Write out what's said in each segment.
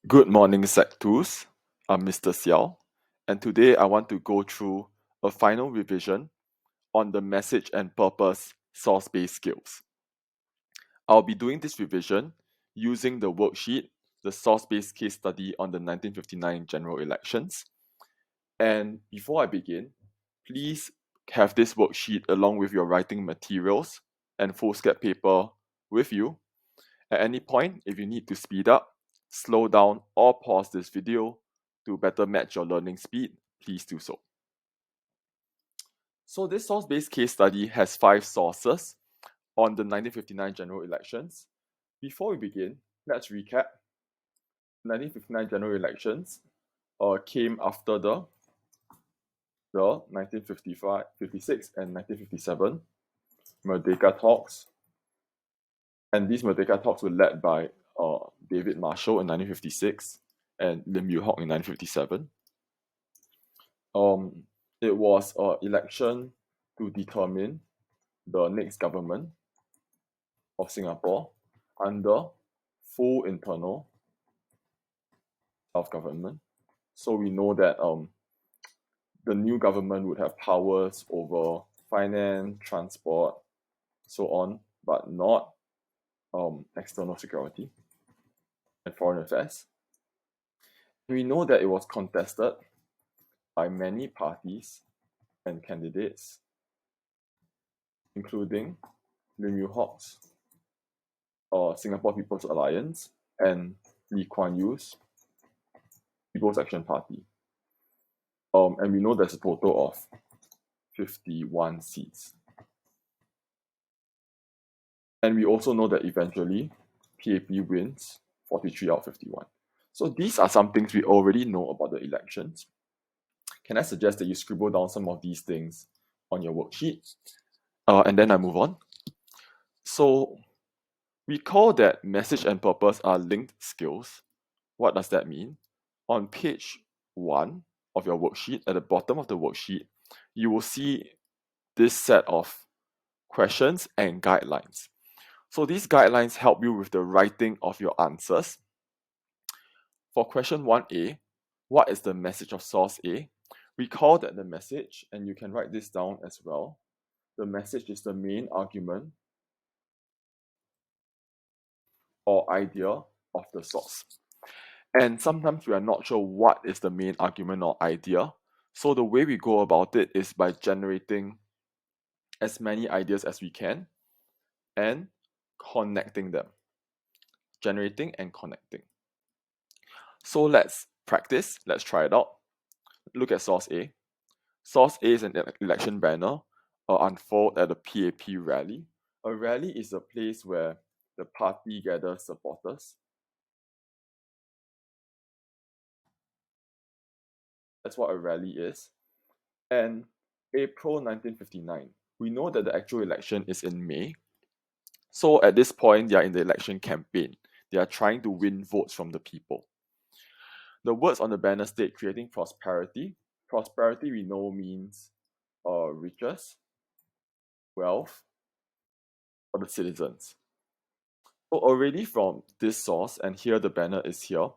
Good morning, Sec 2s. I'm Mr. Seow, and today I want to go through a final revision on the message and purpose source-based skills. I'll be doing this revision using the worksheet, the source-based case study on the 1959 general elections. And before I begin, please have this worksheet along with your writing materials and foolscap paper with you. At any point, if you need to speed up, slow down, or pause this video to better match your learning speed, please do so. So this source-based case study has 5 sources on the 1959 general elections. Before we begin, let's recap. 1959 general elections came after the 1955, 56 and 1957 Merdeka talks. And these Merdeka talks were led by David Marshall in 1956 and Lim Yew Hock in 1957. It was an election to determine the next government of Singapore under full internal self-government. So we know that the new government would have powers over finance, transport, so on, but not external security and foreign affairs. We know that it was contested by many parties and candidates, including Lim Yew Hock's Singapore People's Alliance and Lee Kuan Yew's People's Action Party. And we know there's a total of 51 seats. And we also know that eventually PAP wins 43 out of 51. So these are some things we already know about the elections. Can I suggest that you scribble down some of these things on your worksheet? And then I move on. So recall that message and purpose are linked skills. What does that mean? On page 1 of your worksheet, at the bottom of the worksheet, you will see this set of questions and guidelines. So these guidelines help you with the writing of your answers. For question 1A, what is the message of source A? Recall that the message, and you can write this down as well, the message is the main argument or idea of the source. And sometimes we are not sure what is the main argument or idea. So the way we go about it is by generating as many ideas as we can and connecting them. Generating and connecting. So let's practice. Let's try it out. Look at source A. Source A is an election banner unfold at a PAP rally. A rally is a place where the party gathers supporters. That's what a rally is. And April 1959. We know that the actual election is in May. So at this point, they are in the election campaign. They are trying to win votes from the people. The words on the banner state creating prosperity. Prosperity we know means riches, wealth for the citizens. So already from this source, and here the banner is here,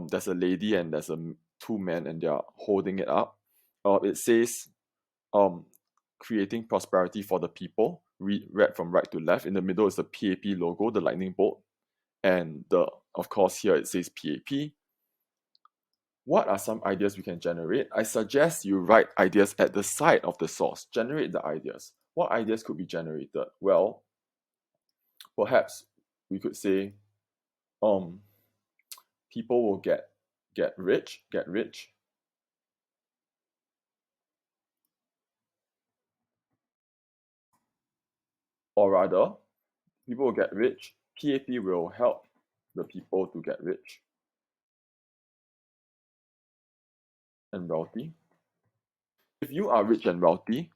there's a lady and there's two men and they are holding it up. It says creating prosperity for the people, read from right to left. In the middle is the PAP logo, the lightning bolt, and of course here it says PAP. What are some ideas we can generate? I suggest you write ideas at the side of the source. Generate the ideas. What ideas could be generated? Well, perhaps we could say people will get rich. Or rather, people will get rich. PAP will help the people to get rich and wealthy. If you are rich and wealthy,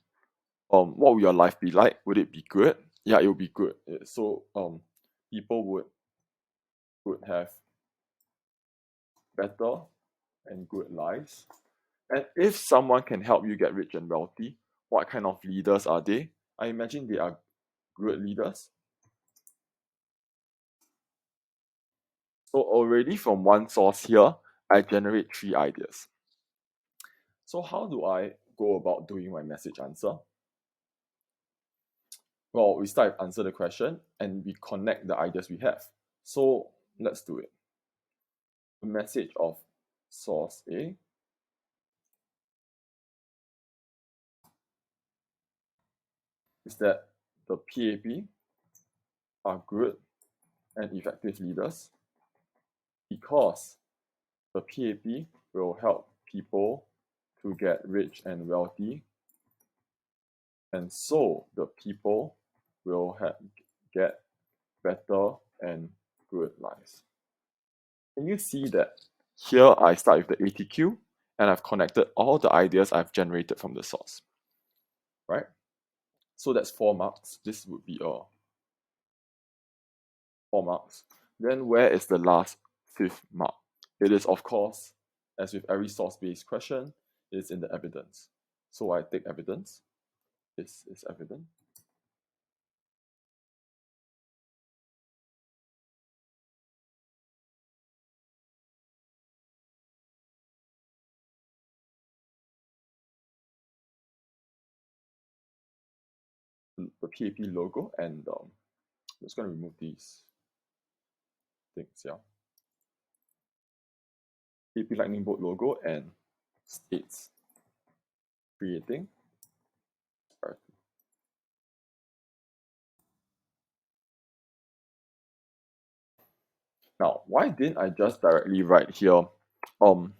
what will your life be like? Would it be good? Yeah, it will be good. So people would have better and good lives. And if someone can help you get rich and wealthy, what kind of leaders are they? I imagine they are good leaders. So already from one source here, I generate 3 ideas. So how do I go about doing my message answer? Well, we start with answer the question and we connect the ideas we have. So let's do it. The message of source A is that the PAP are good and effective leaders because the PAP will help people to get rich and wealthy, and so the people will get better and good lives. Can you see that here I start with the ATQ and I've connected all the ideas I've generated from the source, right? So that's 4 marks. This would be 4 marks. Then where is the last 5th mark? It is, of course, as with every source-based question, it's in the evidence. So I take evidence. This is evidence. The PAP logo, and I'm just going to remove these things, yeah. PAP lightning bolt logo and states creating. Now, why didn't I just directly write here, in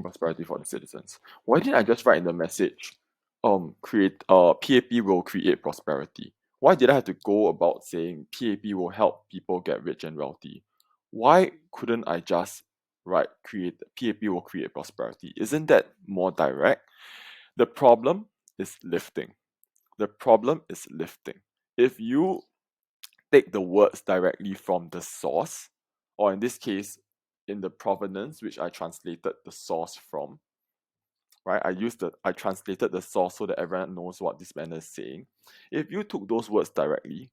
prosperity for the citizens? Why didn't I just write in the message, PAP will create prosperity? Why did I have to go about saying PAP will help people get rich and wealthy? Why couldn't I just write PAP will create prosperity? Isn't that more direct? The problem is lifting. The problem is lifting. If you take the words directly from the source, or in this case, in the provenance, which I translated the source from, right? I translated the source so that everyone knows what this man is saying. If you took those words directly,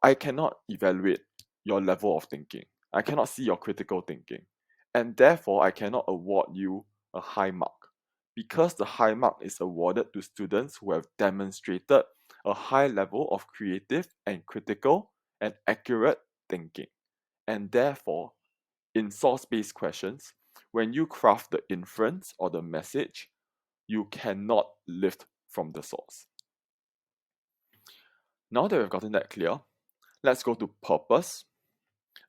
I cannot evaluate your level of thinking. I cannot see your critical thinking. And therefore, I cannot award you a high mark because the high mark is awarded to students who have demonstrated a high level of creative and critical and accurate thinking. And therefore, in source-based questions, when you craft the inference or the message, you cannot lift from the source. Now that we've gotten that clear, let's go to purpose.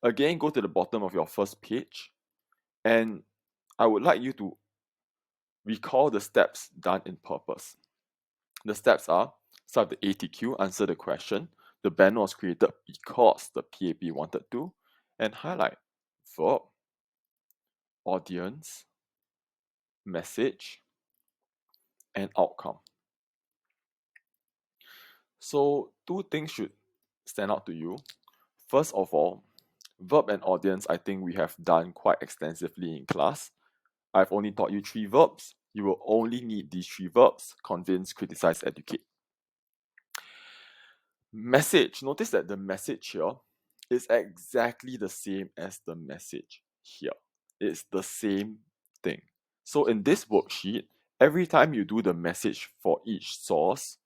Again, go to the bottom of your first page, and I would like you to recall the steps done in purpose. The steps are: start the ATQ, answer the question. The banner was created because the PAP wanted to, and highlight verb, audience, message, and outcome. So 2 things should stand out to you. First of all, verb and audience, I think we have done quite extensively in class. I've only taught you 3 verbs. You will only need these 3 verbs: convince, criticize, educate. Message. Notice that the message here is exactly the same as the message here. It's the same thing. So in this worksheet, every time you do the message for each source,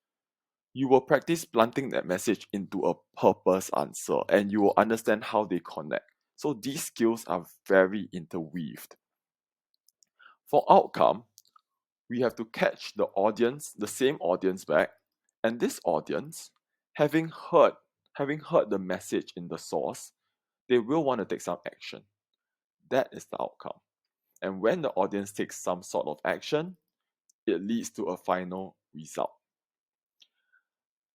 you will practice planting that message into a purpose answer and you will understand how they connect. So these skills are very interweaved. For outcome, we have to catch the audience, the same audience back, and this audience, having heard the message in the source, they will want to take some action. That is the outcome. And when the audience takes some sort of action, it leads to a final result.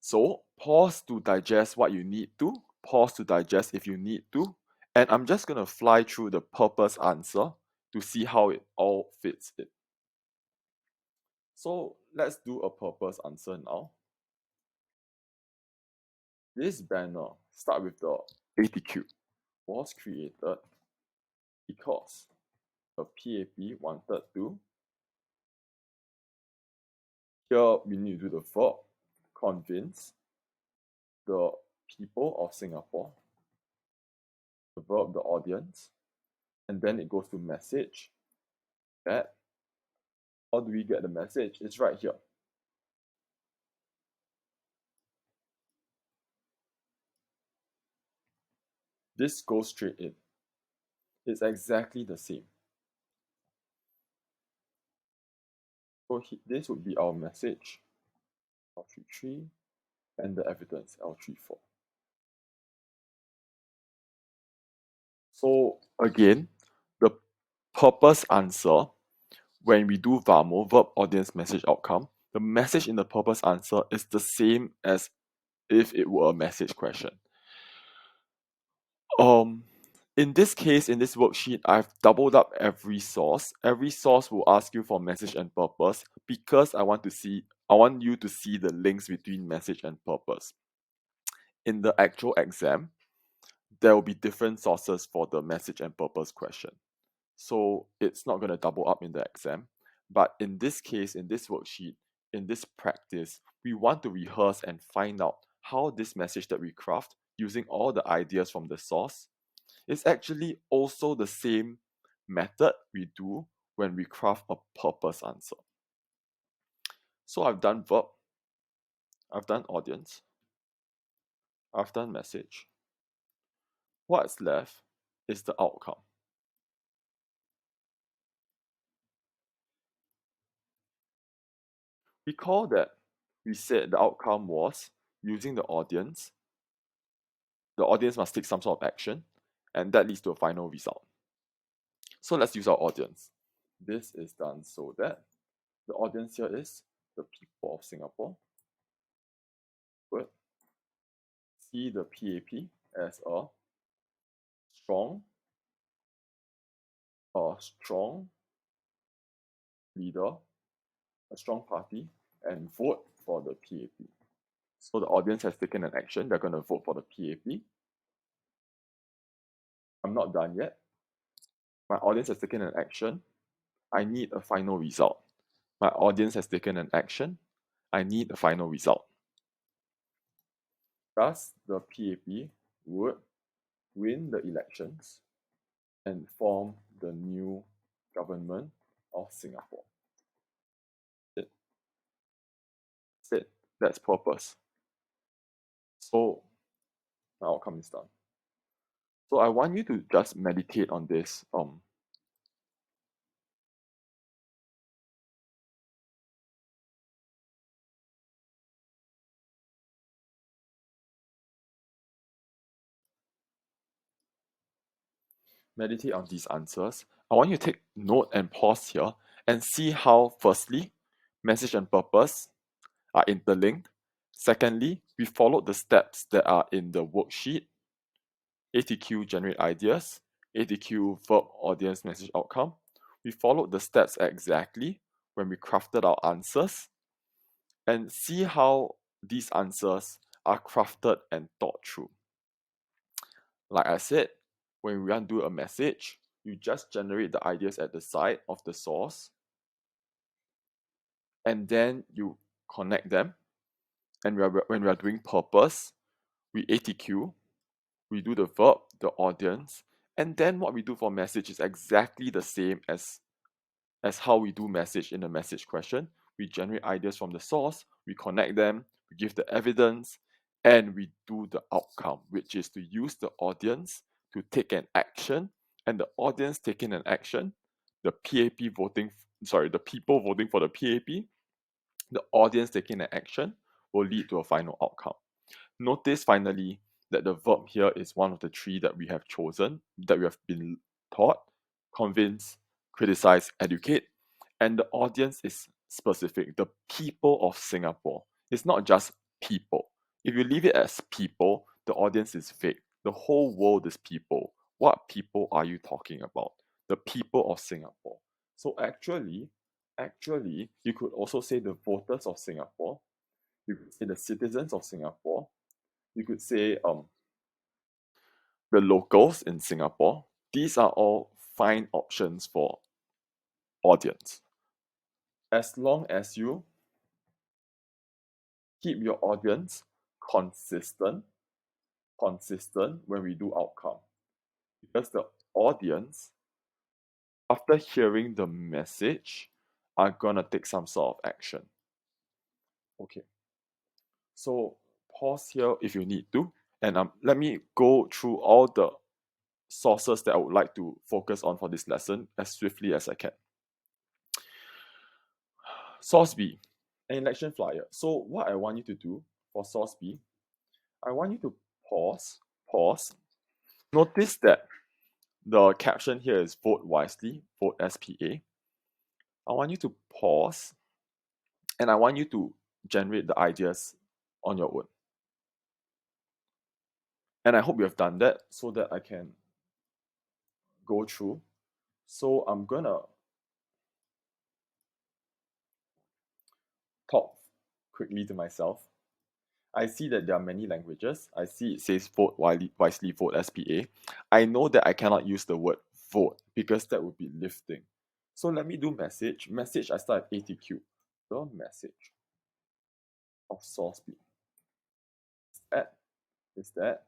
So pause to digest what you need to, pause to digest if you need to, and I'm just going to fly through the purpose answer to see how it all fits in. So let's do a purpose answer now. This banner, start with the ATQ, was created because the PAP wanted to. Here we need to do the verb, convince the people of Singapore the verb, the audience, and then it goes to message. That, how do we get the message? It's right here. This goes straight in. It's exactly the same. So this would be our message, L33, and the evidence, L34. So again, the purpose answer, when we do VAMO, verb, audience, message, outcome, the message in the purpose answer is the same as if it were a message question. In this case, in this worksheet, I've doubled up every source. Every source will ask you for message and purpose because I want you to see the links between message and purpose. In the actual exam, there will be different sources for the message and purpose question. So it's not going to double up in the exam. But in this case, in this worksheet, in this practice, we want to rehearse and find out how this message that we craft using all the ideas from the source is actually also the same method we do when we craft a purpose answer. So I've done verb, I've done audience, I've done message. What's left is the outcome. Recall that we said the outcome was using the audience. The audience must take some sort of action, and that leads to a final result. So let's use our audience. This is done so that the audience here is the people of Singapore. Would see the PAP as a strong leader, a strong party, and vote for the PAP. So the audience has taken an action. They're going to vote for the PAP. I'm not done yet. My audience has taken an action. I need a final result. My audience has taken an action. I need a final result. Thus, the PAP would win the elections and form the new government of Singapore. That's it. That's purpose. So, my outcome is done. So I want you to just meditate on this. Meditate on these answers. I want you to take note and pause here and see how, firstly, message and purpose are interlinked. Secondly, we followed the steps that are in the worksheet. ATQ, generate ideas. ATQ, verb, audience, message, outcome. We followed the steps exactly when we crafted our answers, and see how these answers are crafted and thought through. Like I said, when we want to do a message, you just generate the ideas at the side of the source, and then you connect them. And when we are doing purpose, we ATQ, we do the verb, the audience, and then what we do for message is exactly the same as how we do message in the message question. We generate ideas from the source, we connect them, we give the evidence, and we do the outcome, which is to use the audience to take an action, and the audience taking an action, the people voting for the PAP, the audience taking an action will lead to a final outcome. Notice finally that the verb here is one of the three that we have chosen, that we have been taught: convince, criticize, educate. And the audience is specific, the people of Singapore. It's not just people. If you leave it as people, the audience is vague. The whole world is people. What people are you talking about? The people of Singapore. So actually, you could also say the voters of Singapore. You could say the citizens of Singapore. You could say the locals in Singapore. These are all fine options for audience. As long as you keep your audience consistent when we do outcome. because the audience, after hearing the message, are gonna take some sort of action. Okay, so pause here if you need to, and let me go through all the sources that I would like to focus on for this lesson as swiftly as I can. Source B, an election flyer. So what I want you to do for source B, I want you to pause. Notice that the caption here is vote wisely, vote SPA. I want you to pause and I want you to generate the ideas on your own. And I hope you have done that so that I can go through. So I'm gonna talk quickly to myself. I see that there are many languages. I see it says vote wisely, vote SPA. I know that I cannot use the word vote because that would be lifting. So let me do message. Message, I start at ATQ. The message of source B. Is that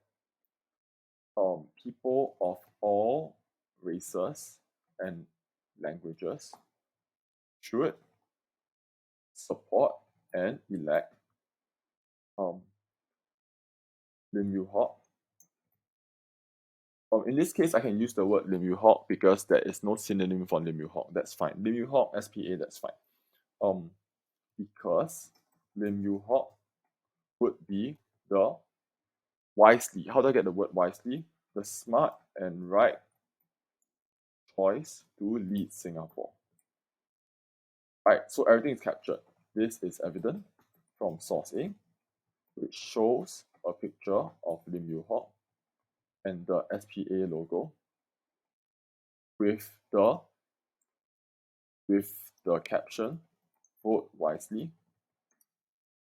people of all races and languages should support and elect Lim Yew Hock. In this case, I can use the word Lim Yew Hock because there is no synonym for Lim Yew Hock. That's fine. Lim Yew Hock, SPA, that's fine. Because Lim Yew Hock would be the wisely. How do I get the word wisely? The smart and right choice to lead Singapore. Right, so everything is captured. This is evident from source A, which shows a picture of Lim Yew Hock and the SPA logo with the caption "Vote wisely,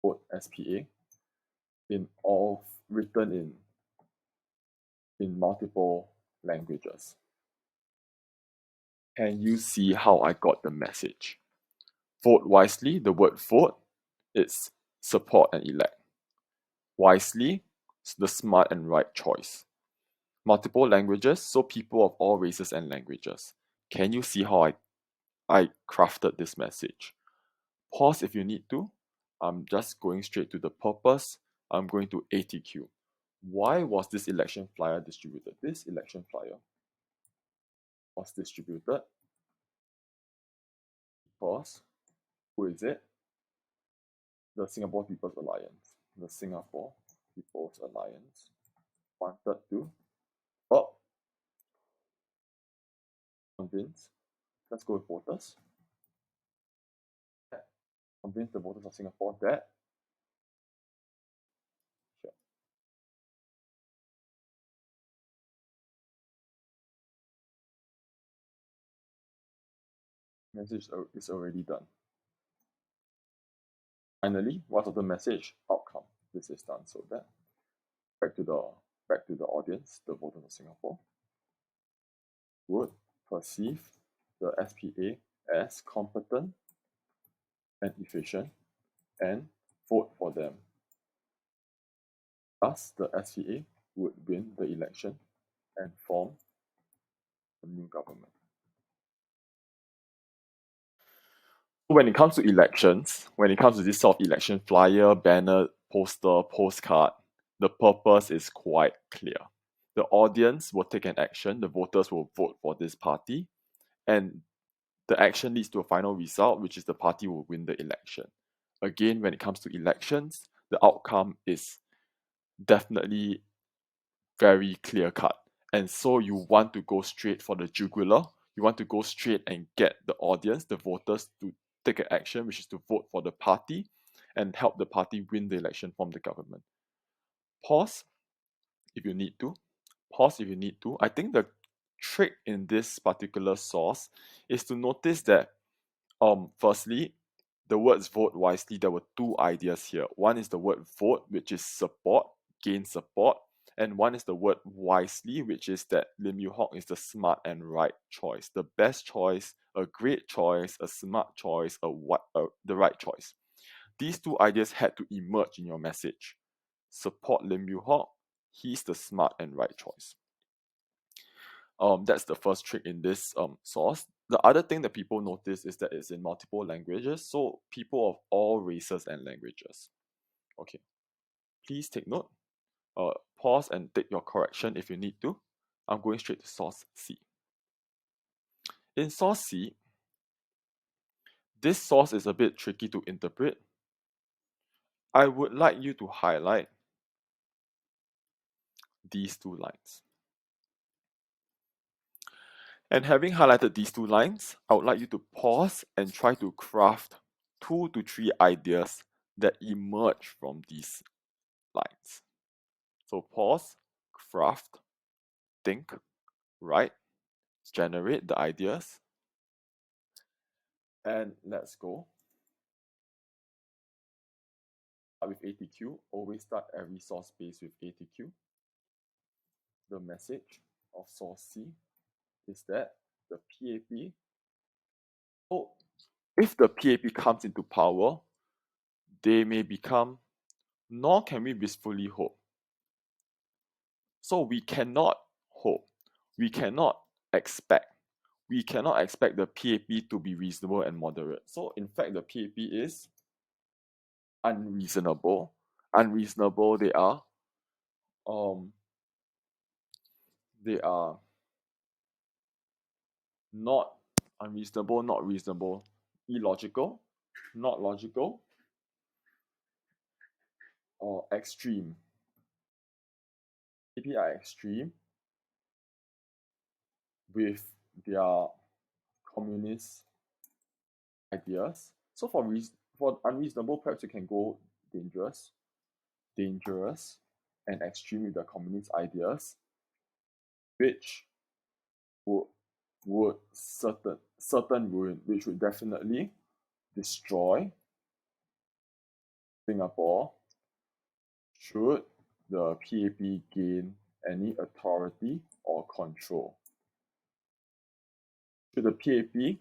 vote SPA" in all written in multiple languages. Can you see how I got the message? Vote wisely, the word vote, it's support and elect. Wisely, the smart and right choice. Multiple languages, so people of all races and languages. Can you see how I crafted this message? Pause if you need to. I'm just going straight to the purpose. I'm going to ATQ. Why was this election flyer distributed? This election flyer was distributed because, who is it? The Singapore People's Alliance. The Singapore People's Alliance wanted to convince, let's go with voters, convince the voters of Singapore that message is already done. Finally, what was the message? Outcome. This is done so that back to the audience, the voters of Singapore would perceive the SPA as competent and efficient and vote for them. Thus, the SPA would win the election and form a new government. When it comes to elections, when it comes to this sort of election flyer, banner, poster, postcard, the purpose is quite clear. The audience will take an action, the voters will vote for this party, and the action leads to a final result, which is the party will win the election. Again, when it comes to elections, the outcome is definitely very clear cut. And so you want to go straight for the jugular. You want to go straight and get the audience, the voters, to take an action, which is to vote for the party and help the party win the election from the government. Pause if you need to. Pause if you need to. I think the trick in this particular source is to notice that firstly, the words vote wisely, there were two ideas here. One is the word vote, which is support, gain support, and one is the word wisely, which is that Lim Yew Hock is the smart and right choice, the best choice, a great choice, a smart choice, the right choice. These two ideas had to emerge in your message. Support Lim Yew Hock, he's the smart and right choice. That's the first trick in this source. The other thing that people notice is that it's in multiple languages, so people of all races and languages. Okay, please take note. Pause and take your correction if you need to. I'm going straight to source C. In source C, this source is a bit tricky to interpret. I would like you to highlight these two lines. And having highlighted these two lines, I would like you to pause and try to craft 2 to 3 ideas that emerge from these lines. So pause, craft, think, write, generate the ideas, and let's go. Start with ATQ. Always start every source base with ATQ. The message of source C is that the PAP, if the PAP comes into power, they may become, nor can we wistfully hope. So we cannot hope, we cannot expect the PAP to be reasonable and moderate. So in fact, the PAP is unreasonable. They are not unreasonable, not reasonable, illogical, not logical, or extreme. PAP are extreme with their communist ideas. So for unreasonable, perhaps you can go dangerous, and extreme with the communist ideas, which would certain ruin, which would definitely destroy Singapore should the PAP gain any authority or control. Should the PAP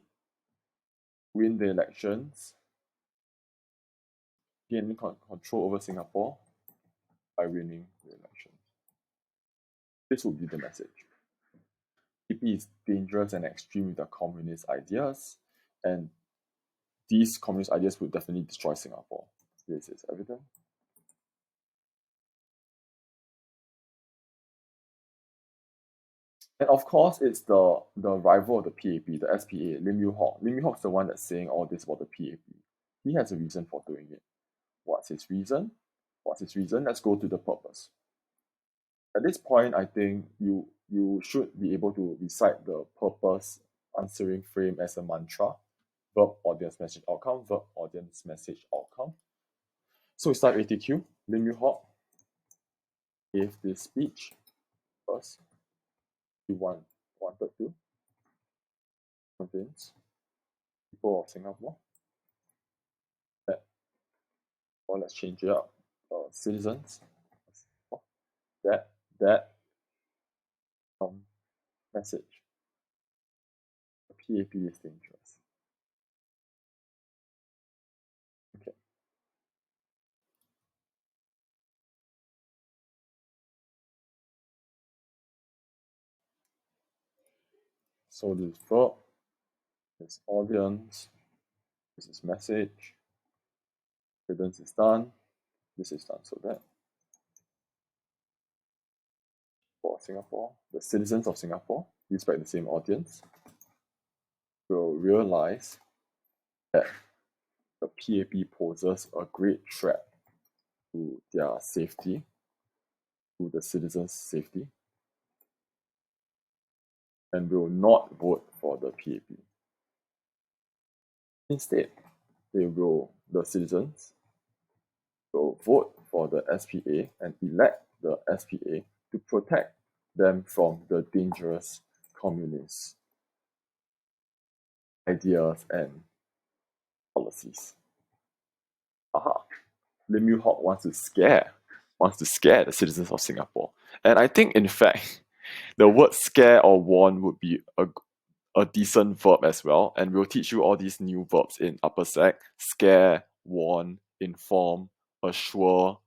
win the elections, gain control over Singapore by winning the elections? This would be the message. PAP is dangerous and extreme with their communist ideas, and these communist ideas would definitely destroy Singapore. This is evident. And of course, it's the rival of the PAP, the SPA, Lim Yew Hock. Lim Yew Hock's the one that's saying all this about the PAP. He has a reason for doing it. What's his reason? Let's go to the purpose. At this point, I think you should be able to recite the purpose answering frame as a mantra. Verb, audience, message, outcome. Verb, audience, message, outcome. So we start ATQ. Lim Yew Hock gave this speech first. He wanted to convince people of Singapore that, or let's change it up, citizens, that message, the PAP is dangerous. Okay. So this verb, this audience, this is message, evidence is done, this is done. So that for Singapore, the citizens of Singapore, used by the same audience, will realize that the PAP poses a great threat to their safety, to the citizens' safety, and will not vote for the PAP. Instead, the citizens will vote for the SPA and elect the SPA to protect them from the dangerous communist ideas and policies. Aha. Lim Yew Hock wants to scare the citizens of Singapore. And I think, in fact, the word scare or warn would be a decent verb as well. And we'll teach you all these new verbs in upper sec: scare, warn, inform, assure,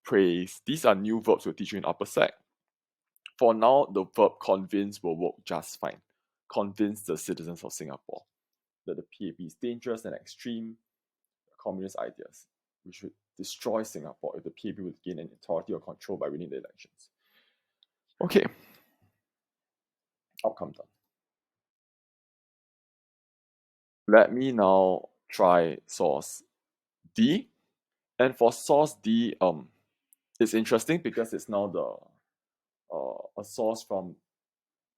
praise. These are new verbs we'll teach you in upper sec. for now, the verb convince will work just fine. Convince the citizens of Singapore that the PAP is dangerous and extreme communist ideas. We should destroy Singapore if the PAP would gain an authority or control by winning the elections. Okay. Outcome done. Let me now try source D. And for source D, it's interesting because it's now a source from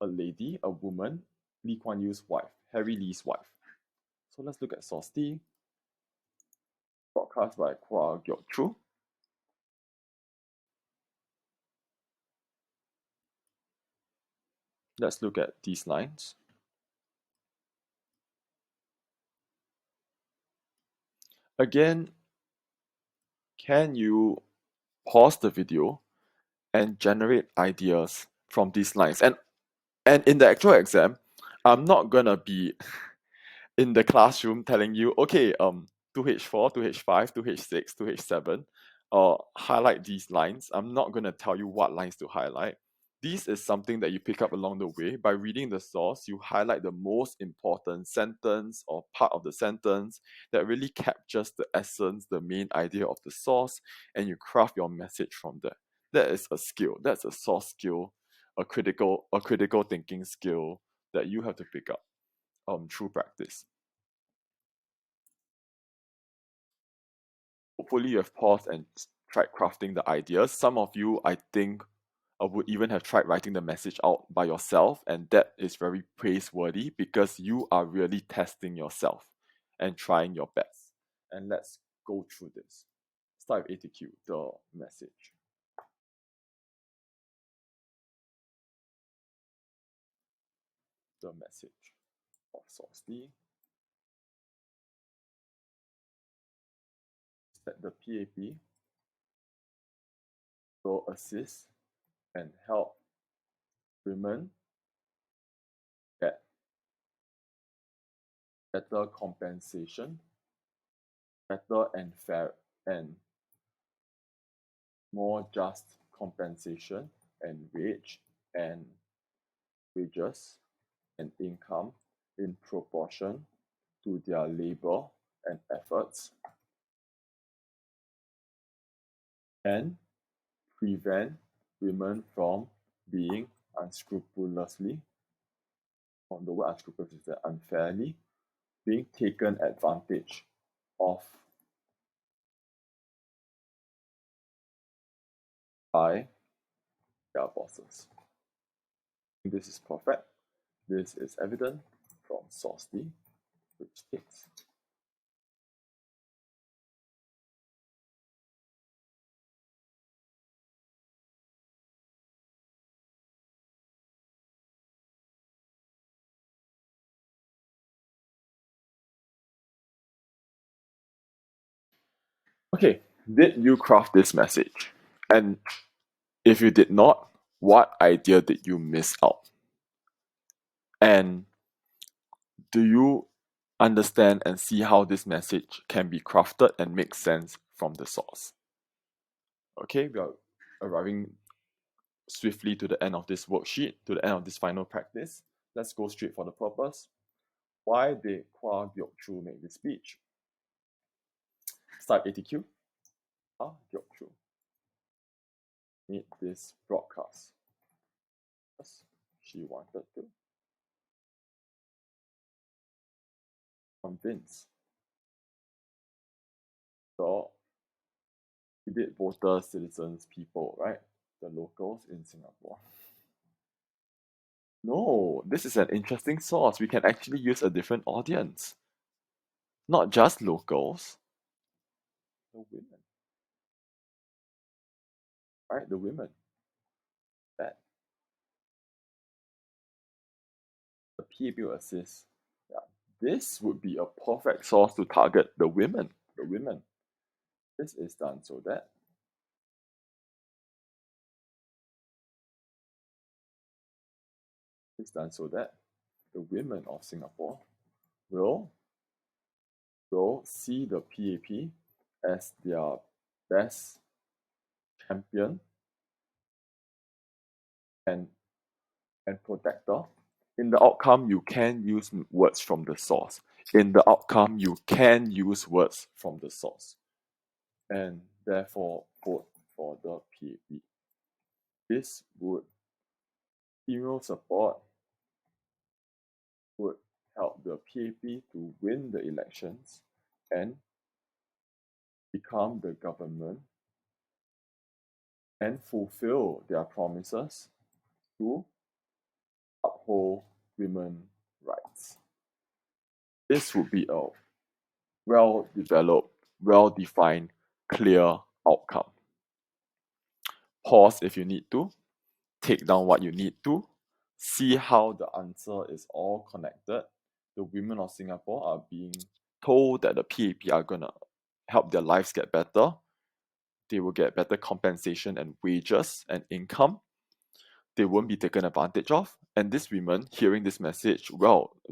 a lady, a woman, Lee Kuan Yew's wife, Harry Lee's wife. So let's look at source D. Broadcast by Kwa Gyok Chu. Let's look at these lines. Again, can you pause the video and generate ideas from these lines? And in the actual exam, I'm not gonna be in the classroom telling you, okay, 2H4, 2H5, 2H6, 2H7, highlight these lines. I'm not gonna tell you what lines to highlight. This is something that you pick up along the way. By reading the source, you highlight the most important sentence or part of the sentence that really captures the essence, the main idea of the source, and you craft your message from there. That is a skill. That's a source skill, a critical thinking skill that you have to pick up through practice. Hopefully you have paused and tried crafting the ideas. Some of you, I think, would even have tried writing the message out by yourself, and that is very praiseworthy because you are really testing yourself and trying your best. And let's go through this. Start with ATQ, the message. The message of source D. That the PAP will assist and help women get better compensation, better and fair and more just compensation and wages and income in proportion to their labor and efforts, and prevent women from being unscrupulously, on the word unscrupulous is that unfairly, being taken advantage of by their bosses. This is perfect. This is evident from source D, which states okay, did you craft this message? And if you did not, what idea did you miss out? And do you understand and see how this message can be crafted and make sense from the source? Okay, we are arriving swiftly to the end of this worksheet, to the end of this final practice. Let's go straight for the purpose. Why did Kwa Gyok Chu make this speech? Start ATQ. Kwa Gyok Chu made this broadcast because she wanted to convince the debate voters, citizens, people, right? The locals in Singapore. No, this is an interesting source. We can actually use a different audience. Not just locals, the women. Right? The women. That the PAP will assist. Yeah. This would be a perfect source to target the women. The women. This is done so that the women of Singapore will see the PAP as their best champion and protector. In the outcome, you can use words from the source. In the outcome, you can use words from the source. And therefore, vote for the PAP. This would email support would help the PAP to win the elections and become the government and fulfill their promises to uphold women's rights. This would be a well-developed, well-defined, clear outcome. Pause if you need to, take down what you need to, see how the answer is all connected. The women of Singapore are being told that the PAP are going to help their lives get better. They will get better compensation and wages and income. They won't be taken advantage of. And these women hearing this message,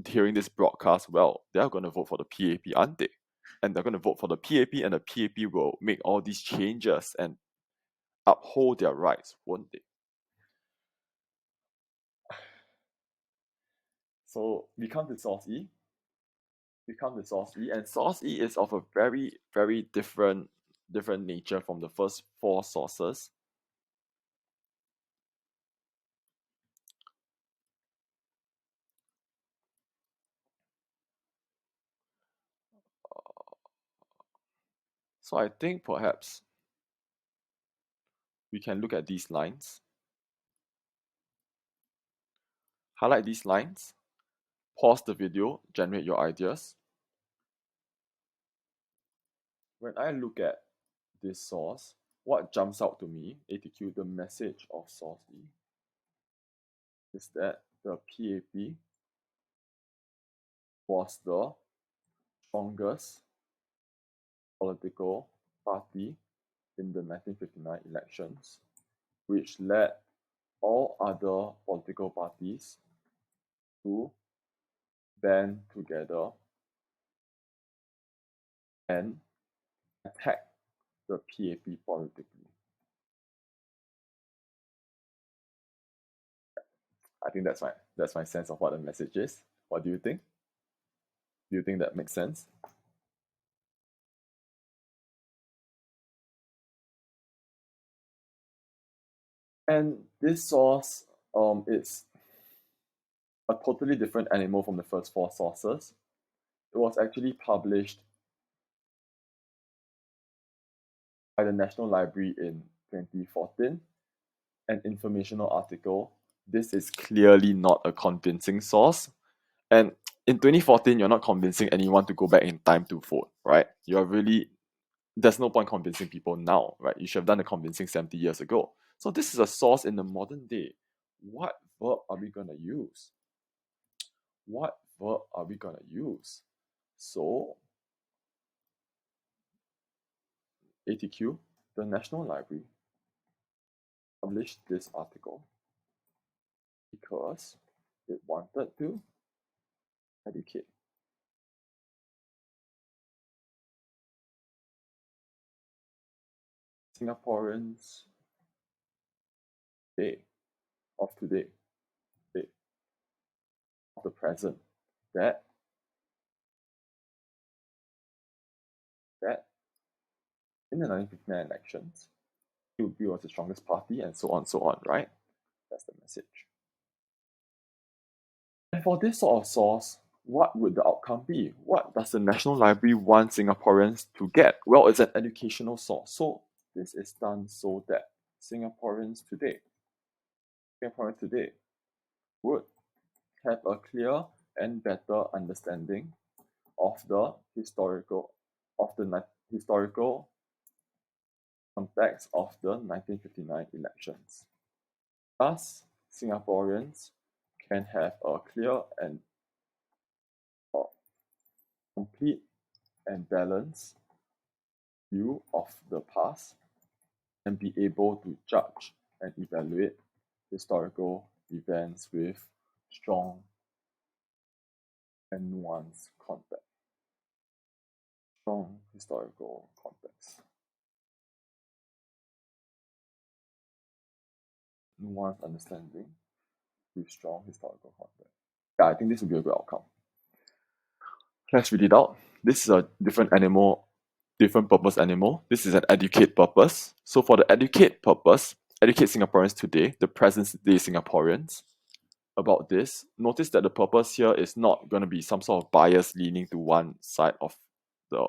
hearing this broadcast, they are going to vote for the PAP, aren't they? And they're going to vote for the PAP, and the PAP will make all these changes and uphold their rights, won't they? So we come to source E. And source E is of a very, very different nature from the first four sources. So I think perhaps we can look at these lines. Highlight these lines. Pause the video, generate your ideas. When I look at this source, what jumps out to me, ATQ, the message of source E, is that the PAP was the strongest political party in the 1959 elections, which led all other political parties to band together and attack the PAP politically. I think that's my sense of what the message is. What do you think? Do you think that makes sense? And this source, it's a totally different animal from the first four sources. It was actually published by the National Library in 2014, an informational article. This is clearly not a convincing source. And in 2014, you're not convincing anyone to go back in time to vote, right? There's no point convincing people now, right? You should have done the convincing 70 years ago. So this is a source in the modern day. What verb are we going to use? So, ATQ, the National Library, published this article because it wanted to educate. Singaporeans today, of the present, that in the 1959 elections, UB was the strongest party, and so on, right? That's the message. And for this sort of source, what would the outcome be? What does the National Library want Singaporeans to get? Well, it's an educational source. So this is done so that Singaporeans today would have a clear and better understanding of the historical context of the 1959 elections. Thus, Singaporeans can have a clear and complete and balanced view of the past and be able to judge and evaluate historical events with strong and nuanced context. Strong historical context. nuanced understanding with strong historical context. Yeah, I think this would be a good outcome. Let's read it out. This is a different animal, different purpose animal. This is an educate purpose. So for the educate purpose, educate Singaporeans today, the present day Singaporeans, about this. Notice that the purpose here is not going to be some sort of bias leaning to one side of the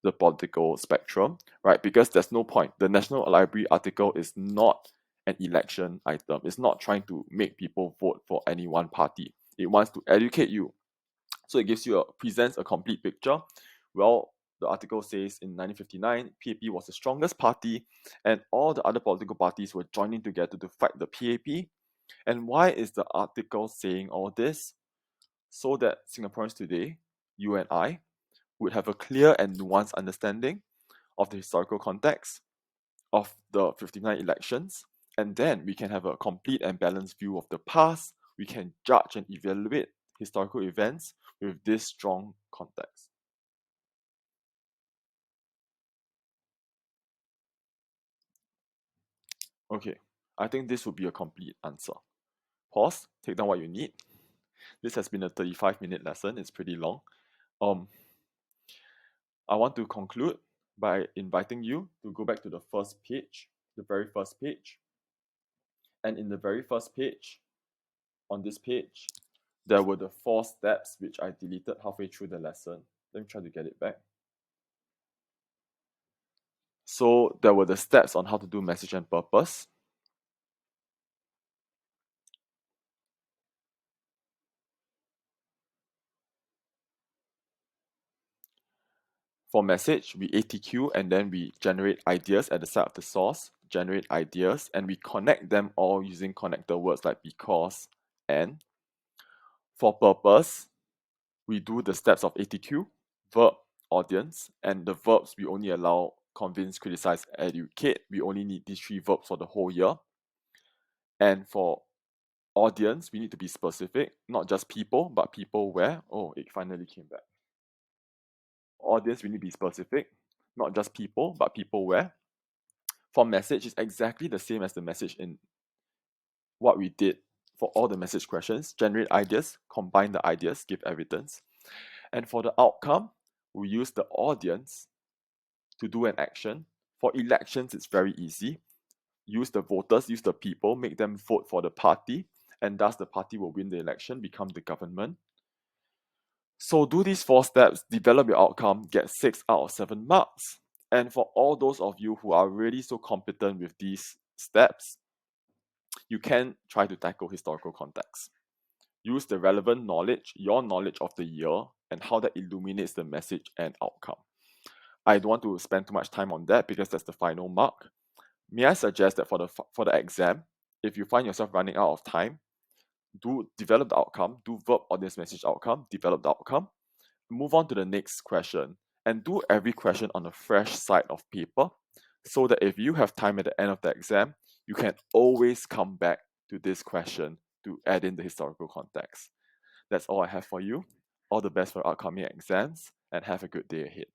the political spectrum, right? Because there's no point. The National Library article is not an election item. It's not trying to make people vote for any one party. It wants to educate you. So it gives you presents a complete picture. Well, the article says in 1959, PAP was the strongest party, and all the other political parties were joining together to fight the PAP. And why is the article saying all this? So that Singaporeans today, you and I, would have a clear and nuanced understanding of the historical context of the 59 elections, and then we can have a complete and balanced view of the past. We can judge and evaluate historical events with this strong context. Okay, I think this would be a complete answer. Pause, take down what you need. This has been a 35-minute lesson, it's pretty long. I want to conclude by inviting you to go back to the first page, the very first page. And in the very first page, on this page, there were the 4 steps which I deleted halfway through the lesson. Let me try to get it back. So there were the steps on how to do message and purpose. For message, we ATQ and then we generate ideas at the side of the source, generate ideas, and we connect them all using connector words like because and. For purpose, we do the steps of ATQ, verb, audience, and the verbs we only allow convince, criticize, educate. We only need these 3 verbs for the whole year. And for audience, we need to be specific, not just people, but people where. Oh, it finally came back. Audience, we need to be specific, not just people, but people where. For message, it's exactly the same as the message in what we did for all the message questions. Generate ideas, combine the ideas, give evidence. And for the outcome, we use the audience to do an action. For elections, it's very easy. Use the voters, use the people, make them vote for the party, and thus the party will win the election, become the government. So do these 4 steps, develop your outcome, get 6 out of 7 marks. And for all those of you who are really so competent with these steps, you can try to tackle historical context. Use the relevant knowledge, your knowledge of the year, and how that illuminates the message and outcome. I don't want to spend too much time on that because that's the final mark. May I suggest that for the exam, if you find yourself running out of time, do develop the outcome, do verb audience message outcome, develop the outcome, move on to the next question, and do every question on a fresh side of paper so that if you have time at the end of the exam, you can always come back to this question to add in the historical context. That's all I have for you. All the best for upcoming exams and have a good day ahead.